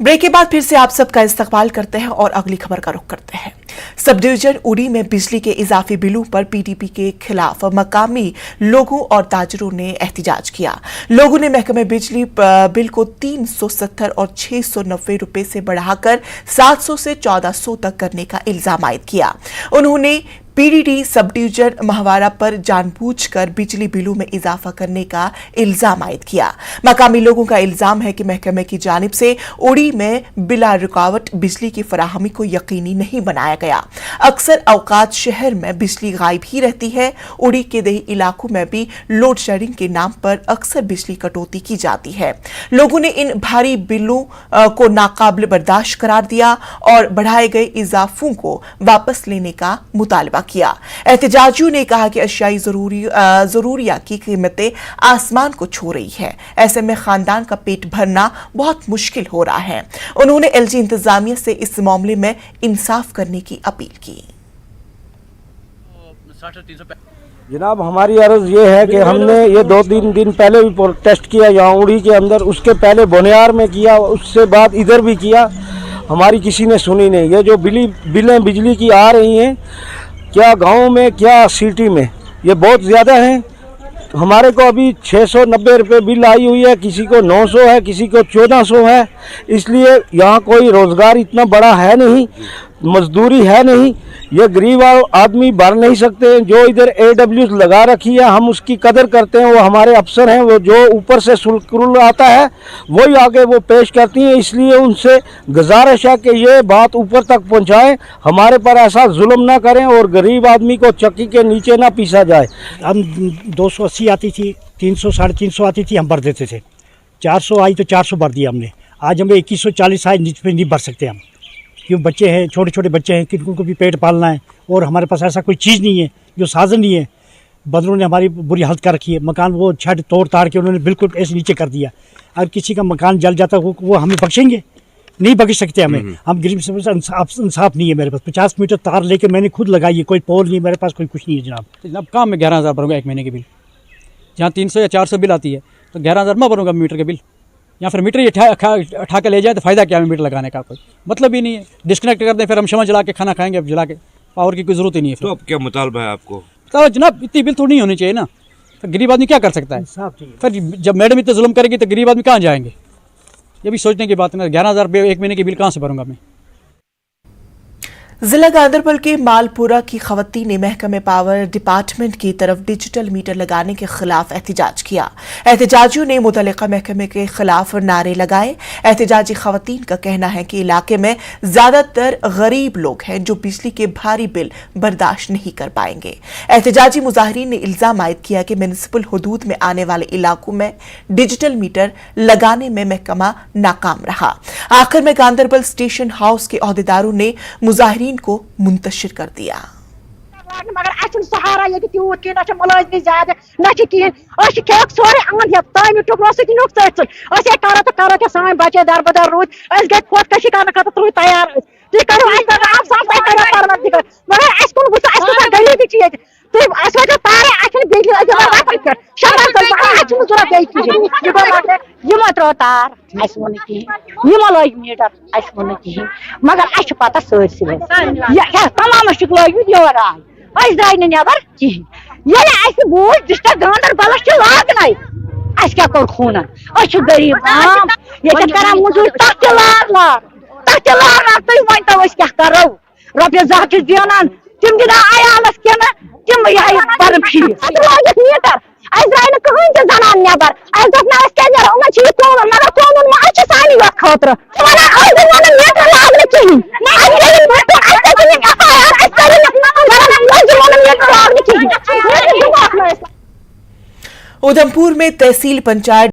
Break के बाद फिर से आप सबका इस्तकबाल करते हैं और अगली खबर का रुख करते हैं। सब डिवीजन उड़ी में बिजली के इजाफी बिलों पर पीडीपी के खिलाफ मकामी लोगों और ताजरों ने एहतजाज किया। लोगों ने महकमे बिजली बिल को 370 और 690 रुपए से बढ़ाकर 700 से 1400 तक करने का इल्जाम आयद किया। उन्होंने पीडीडी सब डिवीजन महावारा पर जानबूझकर बिजली बिलों में इजाफा करने का इल्जाम आयद किया। मकामी लोगों का इल्जाम है कि महकमे की जानिब से उड़ी में बिला रुकावट बिजली की फराहमी को यकीनी नहीं बनाया गया। अक्सर औकात शहर में बिजली गायब ही रहती है। उड़ी के देही इलाकों में भी लोड शेडिंग के नाम पर अक्सर बिजली कटौती की जाती है। लोगों ने इन भारी बिलों को नाकाबिल बर्दाश्त करार दिया और बढ़ाए गए इजाफों को वापस लेने का मुतालबा किया। एहतजाजियों ने कहा कि अशियाई जरूरिया की कीमतें आसमान को छू रही है। ऐसे में खानदान का पेट भरना बहुत मुश्किल हो रहा है। उन्होंने एलजी इंतजामिया से इस मामले में इंसाफ करने की अपील की। जनाब, हमारी अर्ज ये है कि हमने ये 2-3 दिन पहले भी प्रोटेस्ट किया यहाँ उड़ी के अंदर, उसके पहले बोनियार में किया, उससे बाद इधर भी किया। हमारी किसी ने सुनी नहीं। ये जो बिलें बिजली की आ रही हैं, क्या गांव में क्या सिटी में, ये बहुत ज़्यादा हैं। हमारे को अभी 690 रुपये बिल आई हुई है, किसी को 900 है, किसी को 1400 है। इसलिए यहाँ कोई रोज़गार इतना बड़ा है नहीं, मजदूरी है नहीं, ये गरीब आदमी भर नहीं सकते। जो इधर AWS लगा रखी है, हम उसकी कदर करते हैं। वो हमारे अफसर हैं, वो जो ऊपर से शुल्क आता है वही आगे वो पेश करती हैं। इसलिए उनसे गुजारिश है कि ये बात ऊपर तक पहुंचाएं, हमारे पर ऐसा जुल्म ना करें और गरीब आदमी को चक्की के नीचे ना पीसा जाए। हम 280 आती थी, 300 350 आती थी, हम भर देते थे। 400 आई तो 400 भर दिया हमने। आज हमें 2140 आए, नीचे नहीं भर सकते हम, क्यों बच्चे हैं, छोटे छोटे बच्चे हैं, किनको को भी पेट पालना है और हमारे पास ऐसा कोई चीज़ नहीं है, जो साधन नहीं है। बंदरों ने हमारी बुरी हालत कर रखी है। मकान वो छत तोड़ ताड़ के उन्होंने बिल्कुल ऐसे नीचे कर दिया। अगर किसी का मकान जल जाता वो हमें बख्शेंगे? नहीं बख्श सकते हमें। हम गरीब से इंसाफ नहीं है मेरे पास। 50 मीटर तार लेके मैंने खुद लगाई है, कोई पोल नहीं मेरे पास, कोई कुछ नहीं है जनाब। जनाब काम में 11,000 भरूंगा एक महीने के बिल। जहाँ 300 या 400 बिल आती है तो 11,000 मैं भरूंगा मीटर के बिल। या फिर मीटर उठा के ले जाए तो फ़ायदा क्या है मीटर लगाने का? कोई मतलब ही नहीं है। डिस्कनेक्ट कर दें, फिर हम शमा जला के खाना खाएंगे, अब जला के पावर की कोई ज़रूरत ही नहीं है। तो अब क्या मुतालबा है आपको? तो जनाब इतनी बिल तो नहीं होनी चाहिए ना। तो गरीब आदमी क्या कर सकता है? फिर जब मैडम इतना जुल्म करेगी तो गरीब आदमी कहाँ जाएंगे? ये भी सोचने की बात है ना। 11,000 रुपये एक महीने की बिल कहाँ से भरूंगा मैं? जिला गांधरबल के मालपुरा की खवातीन ने महकमे पावर डिपार्टमेंट की तरफ डिजिटल मीटर लगाने के खिलाफ एहतजाज किया। एहतजाजियों ने मुतल्लिका महकमे के खिलाफ नारे लगाए। एहतजाजी खवातीन का कहना है कि इलाके में ज्यादातर गरीब लोग हैं जो बिजली के भारी बिल बर्दाश्त नहीं कर पाएंगे। एहतजाजी मुजाहिरीन ने इल्जाम आयद किया कि म्युनिसिपल हुदूद में आने वाले इलाकों में डिजिटल मीटर लगाने में महकमा नाकाम रहा। आखिर में गांधरबल स्टेशन हाउस के अहदेदारों ने मुजाहिरीन को मुंतशिर कर दिया। मगर सहारा ये तूत की मुलाजमी ज्यादा सोरे अंद तम टुकड़ों सो करो तो सान बचे दर बदर रूद गए खुदकशी कर तैयार तुम करो मगर कुन गरीबी चीज तुम तारे बिजली यमो त्रो तार वो यमो लग मीटर वो कहें मगर पता सरसी तमाम लग योर आय द्राय नबर कहें बूझ डिस्ट्रिक्ट गांधरबलस लागन क्या कोर खून गरीब आम ये करान मजूर तथ लाग तुम वन तो क्या करो रोपये 2 दिनान तम दिना आयालस क्या तम परम फीस लगित मीटर द्राय कहें ते जनान नबर क्या कौन मगर कौन सानी वत खतर मीटर लागन कहें उधमपुर में तहसील पंचायत